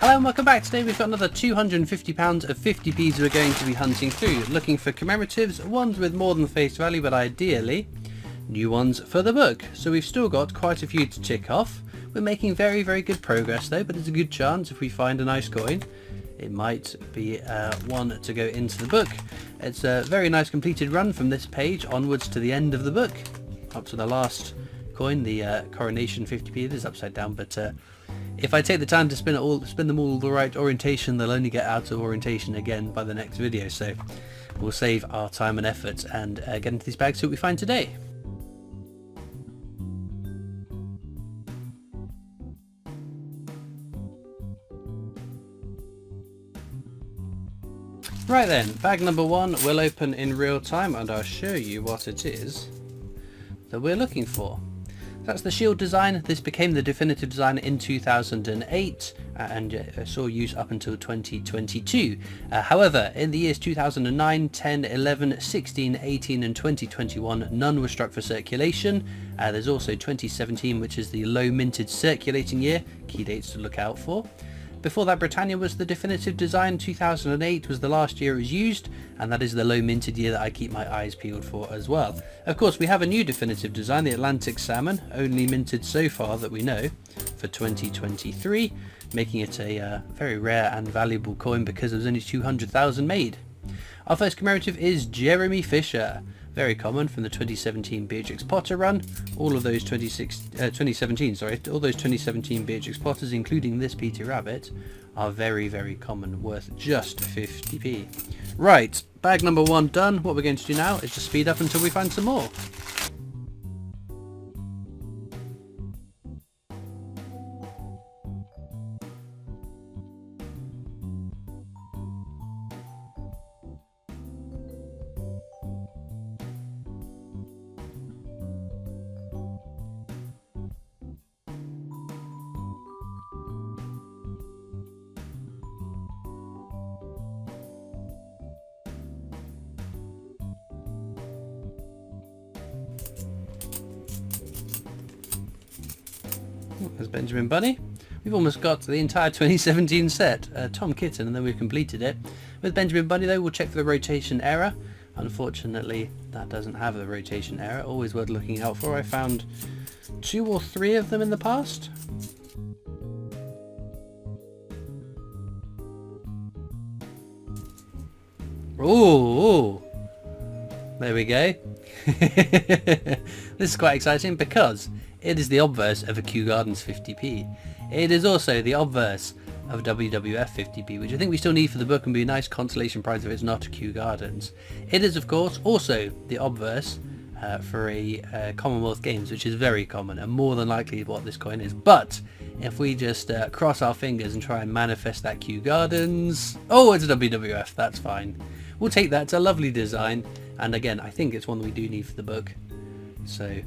Hello and welcome back. Today we've got another £250 of 50p's we're going to be hunting through, looking for commemoratives, ones with more than face value but ideally new ones for the book. So we've still got quite a few to tick off. We're making very good progress though, but there's a good chance if we find a nice coin it might be one to go into the book. It's a very nice completed run from this page onwards to the end of the book, up to the last coin, the coronation 50p. It is upside down, but if I take the time to spin them all the right orientation, they'll only get out of orientation again by the next video. So we'll save our time and effort and get into these bags, see what we find today. Right then, bag number one will open in real time and I'll show you what it is that we're looking for. That's the shield design. This became the definitive design in 2008 and saw use up until 2022. However, in the years 2009, 10, 11, 16, 18 and 2021, none were struck for circulation. There's also 2017, which is the low minted circulating year. Key dates to look out for. Before that, Britannia was the definitive design. 2008 was the last year it was used, and that is the low minted year that I keep my eyes peeled for as well. Of course, we have a new definitive design, the Atlantic Salmon, only minted so far that we know for 2023, making it a very rare and valuable coin because there's only 200,000 made. Our first commemorative is Jeremy Fisher. Very common from the 2017 Beatrix Potter run. All of those 2017 Beatrix Potters, including this Peter Rabbit, are very common, worth just 50p. Right, bag number one done. What we're going to do now is just speed up until we find some more. There's Benjamin Bunny. We've almost got the entire 2017 set, Tom Kitten, and then we've completed it. With Benjamin Bunny though, we'll check for the rotation error. Unfortunately, that doesn't have the rotation error. Always worth looking out for. I found 2 or 3 of them in the past. Ooh, there we go. This is quite exciting because it is the obverse of a Kew Gardens 50p. It is also the obverse of WWF 50p, which I think we still need for the book and be a nice consolation prize if it's not a Kew Gardens. It is of course also the obverse for a Commonwealth Games, which is very common and more than likely what this coin is. But if we just cross our fingers and try and manifest that Kew Gardens, oh, it's a WWF, that's fine. We'll take that. It's a lovely design, and again I think it's one we do need for the book. So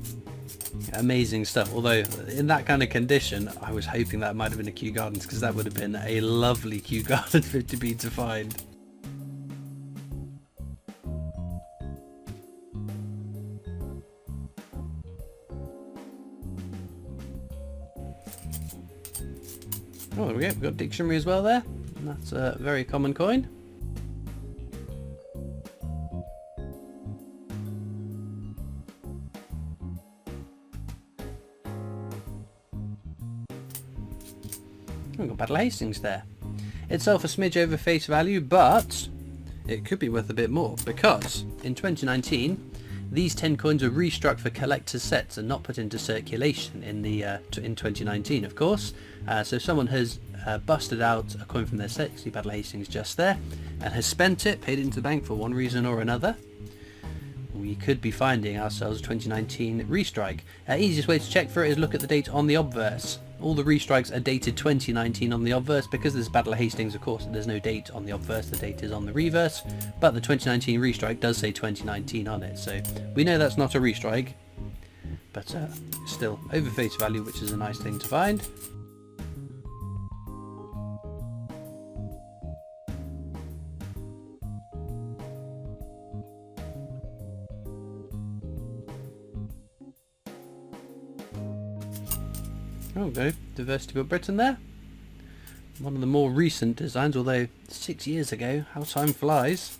amazing stuff, although in that kind of condition I was hoping that might have been a Kew Gardens, because that would have been a lovely Kew Gardens 50p to find. Oh, there we go, we've got dictionary as well there, and that's a very common coin. We've got Battle of Hastings there. Itself a smidge over face value, but it could be worth a bit more because in 2019 these 10 coins were restruck for collector's sets and not put into circulation in 2019, of course. So someone has busted out a coin from their set. You see Battle of Hastings just there, and has spent it, paid it into the bank for one reason or another. We could be finding ourselves a 2019 restrike. Easiest way to check for it is look at the date on the obverse. All the restrikes are dated 2019 on the obverse. Because there's Battle of Hastings, of course, there's no date on the obverse, the date is on the reverse, but the 2019 restrike does say 2019 on it, so we know that's not a restrike, but still over face value, which is a nice thing to find. Oh, go Diversity of Britain there. One of the more recent designs, although 6 years ago, how time flies.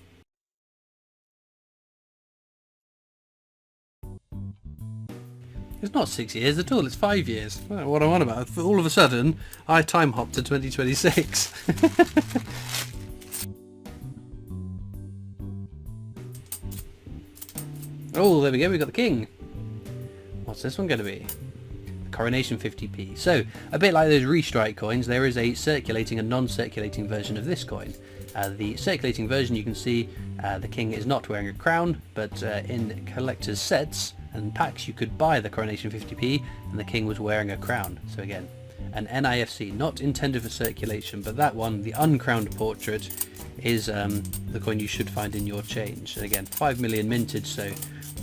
It's not 6 years at all, it's 5 years. I don't know what I'm on about. All of a sudden, I time hopped to 2026. Oh, there we go, we got the king. What's this one going to be? Coronation 50p. So, a bit like those restrike coins, there is a circulating and non-circulating version of this coin. The circulating version, you can see the king is not wearing a crown, but in collector's sets and packs you could buy the Coronation 50p and the king was wearing a crown. So again, an NIFC, not intended for circulation, but that one, the uncrowned portrait, is the coin you should find in your change. And again, 5 million minted, so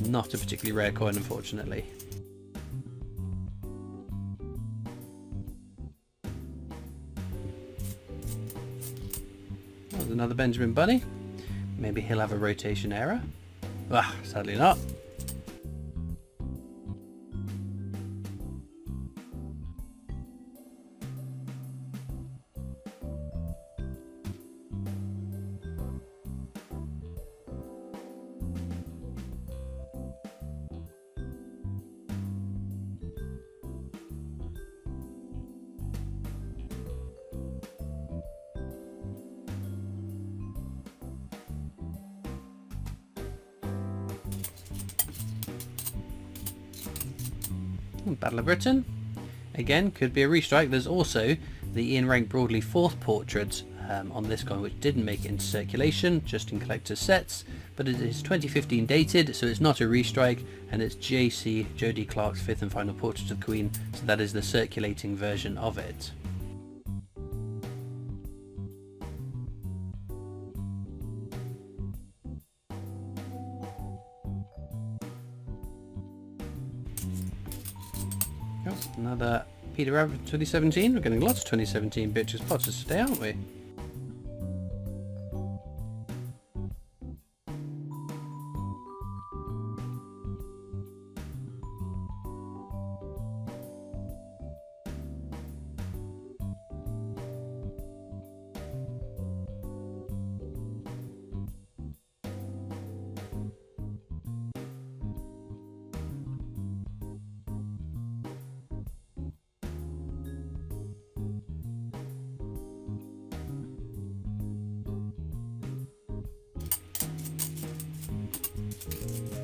not a particularly rare coin, unfortunately. There's another Benjamin Bunny. Maybe he'll have a rotation error. Ah, sadly not. Battle of Britain. Again, could be a restrike. There's also the Ian Rank Broadley 4th portrait on this coin, which didn't make it into circulation, just in collector's sets, but it is 2015 dated, so it's not a restrike, and it's JC Jodie Clark's 5th and final portrait of the Queen, so that is the circulating version of it. Oh, another Peter Rabbit 2017. We're getting lots of 2017 bitches potters today, aren't we?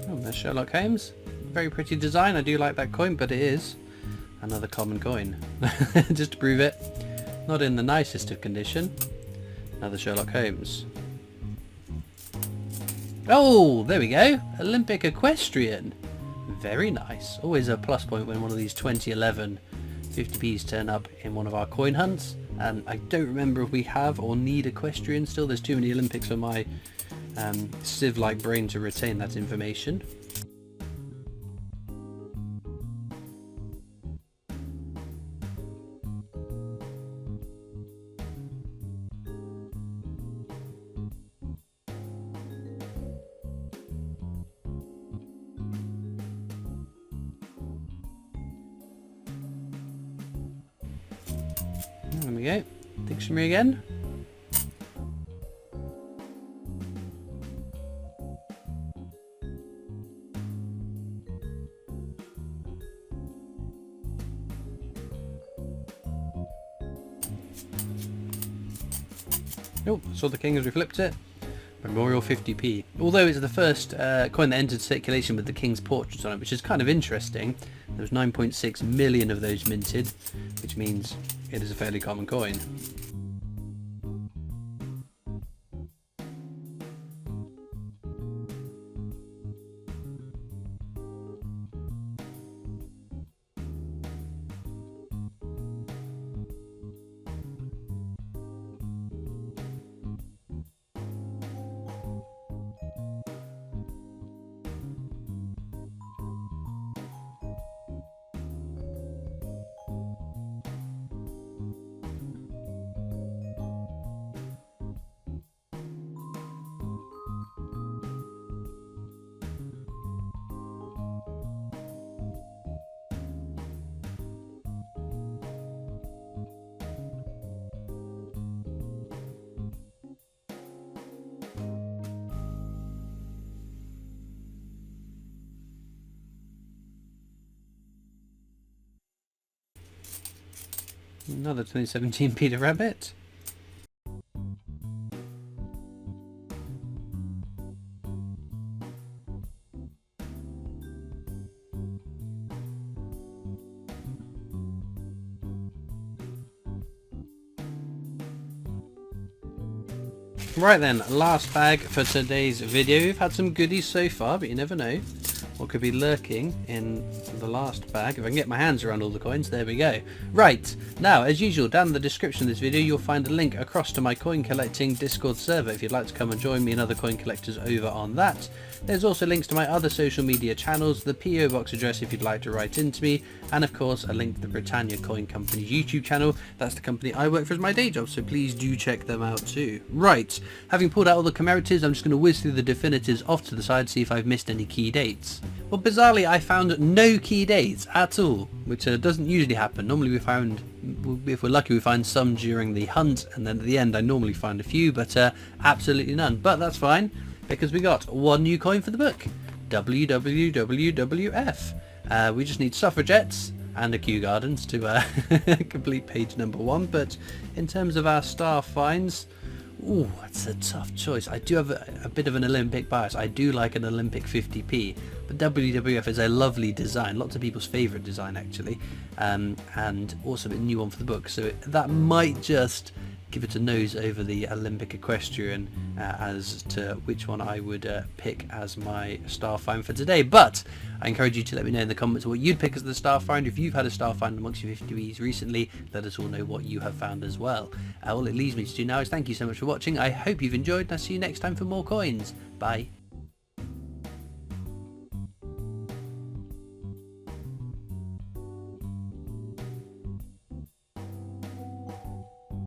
Oh, there's Sherlock Holmes. Very pretty design. I do like that coin, but it is another common coin. Just to prove it. Not in the nicest of condition. Another Sherlock Holmes. Oh, there we go. Olympic equestrian. Very nice. Always a plus point when one of these 2011 50p's turn up in one of our coin hunts. I don't remember if we have or need equestrian still. There's too many Olympics for my sieve-like brain to retain that information. There we go. Dictionary again. Oh, saw the king as we flipped it. Memorial 50p. Although it's the first coin that entered circulation with the king's portrait on it, which is kind of interesting. There was 9.6 million of those minted, which means it is a fairly common coin. Another 2017 Peter Rabbit. Right then, last bag for today's video. We've had some goodies so far, but you never know what could be lurking in the last bag. If I can get my hands around all the coins, there we go. Right, now as usual, down in the description of this video you'll find a link across to my coin collecting Discord server if you'd like to come and join me and other coin collectors over on that. There's also links to my other social media channels, the PO box address if you'd like to write into me, and of course a link to the Britannia Coin Company's YouTube channel. That's the company I work for as my day job, so please do check them out too. Right, having pulled out all the commemoratives, I'm just going to whiz through the definitives off to the side, see if I've missed any key dates. Well, bizarrely I found no key dates at all, which doesn't usually happen. Normally we found, if we're lucky, we find some during the hunt, and then at the end I normally find a few, but absolutely none. But that's fine, because we got one new coin for the book, WWWF. We just need suffragettes and a Kew Gardens to complete page number 1, but in terms of our star finds, ooh, it's a tough choice. I do have a bit of an Olympic bias. I do like an Olympic 50p, but WWF is a lovely design, lots of people's favourite design actually, and also a new one for the book, so that might just give it a nose over the Olympic equestrian as to which one I would pick as my star find for today. But I encourage you to let me know in the comments what you'd pick as the star find. If you've had a star find amongst your 50Bs recently, let us all know what you have found as well. All it leaves me to do now is thank you so much for watching. I hope you've enjoyed, and I'll see you next time for more coins. Bye.